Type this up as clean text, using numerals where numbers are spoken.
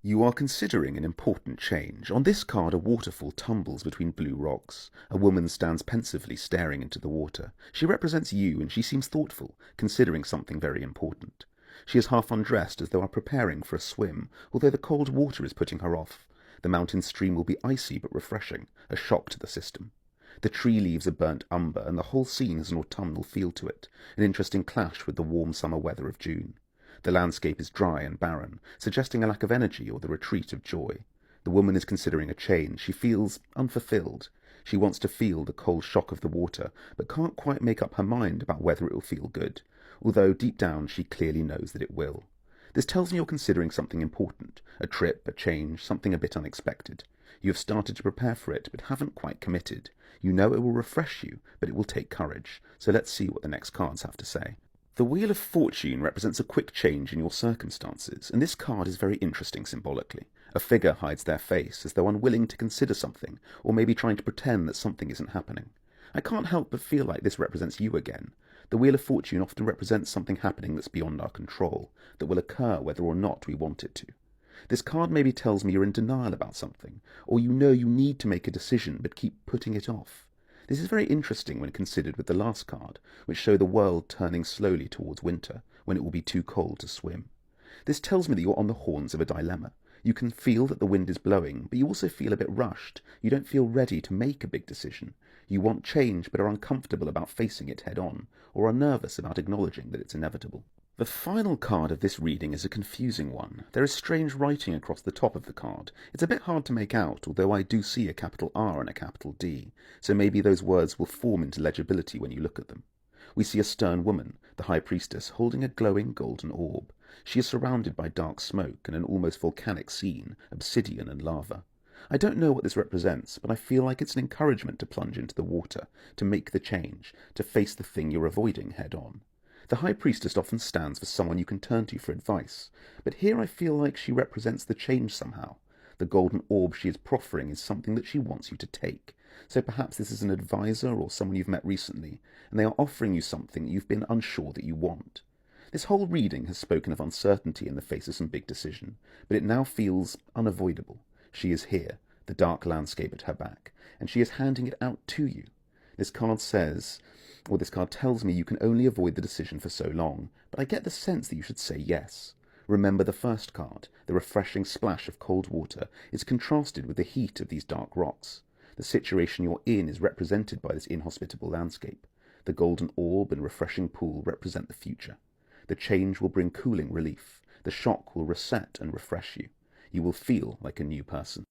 You are considering an important change. On this card, a waterfall tumbles between blue rocks. A woman stands pensively staring into the water. She represents you, and she seems thoughtful, considering something very important. She is half undressed as though are preparing for a swim, although the cold water is putting her off. The mountain stream will be icy but refreshing, a shock to the system. The tree leaves are burnt umber, and the whole scene has an autumnal feel to it, an interesting clash with the warm summer weather of June. The landscape is dry and barren, suggesting a lack of energy or the retreat of joy. The woman is considering a change. She feels unfulfilled. She wants to feel the cold shock of the water, but can't quite make up her mind about whether it will feel good, although deep down she clearly knows that it will. This tells me you're considering something important, a trip, a change, something a bit unexpected. You have started to prepare for it, but haven't quite committed. You know it will refresh you, but it will take courage. So let's see what the next cards have to say. The Wheel of Fortune represents a quick change in your circumstances, and this card is very interesting symbolically. A figure hides their face, as though unwilling to consider something, or maybe trying to pretend that something isn't happening. I can't help but feel like this represents you again. The Wheel of Fortune often represents something happening that's beyond our control, that will occur whether or not we want it to. This card maybe tells me you're in denial about something, or you know you need to make a decision but keep putting it off. This is very interesting when considered with the last card, which show the world turning slowly towards winter, when it will be too cold to swim. This tells me that you're on the horns of a dilemma. You can feel that the wind is blowing, but you also feel a bit rushed. You don't feel ready to make a big decision. You want change, but are uncomfortable about facing it head on, or are nervous about acknowledging that it's inevitable. The final card of this reading is a confusing one. There is strange writing across the top of the card. It's a bit hard to make out, although I do see a capital R and a capital D, so maybe those words will form into legibility when you look at them. We see a stern woman, the High Priestess, holding a glowing golden orb. She is surrounded by dark smoke and an almost volcanic scene, obsidian and lava. I don't know what this represents, but I feel like it's an encouragement to plunge into the water, to make the change, to face the thing you're avoiding head on. The High Priestess often stands for someone you can turn to for advice, but here I feel like she represents the change somehow. The golden orb she is proffering is something that she wants you to take, so perhaps this is an advisor or someone you've met recently, and they are offering you something you've been unsure that you want. This whole reading has spoken of uncertainty in the face of some big decision, but it now feels unavoidable. She is here, the dark landscape at her back, and she is handing it out to you. This card tells me you can only avoid the decision for so long, but I get the sense that you should say yes. Remember the first card, the refreshing splash of cold water, is contrasted with the heat of these dark rocks. The situation you're in is represented by this inhospitable landscape. The golden orb and refreshing pool represent the future. The change will bring cooling relief. The shock will reset and refresh you. You will feel like a new person.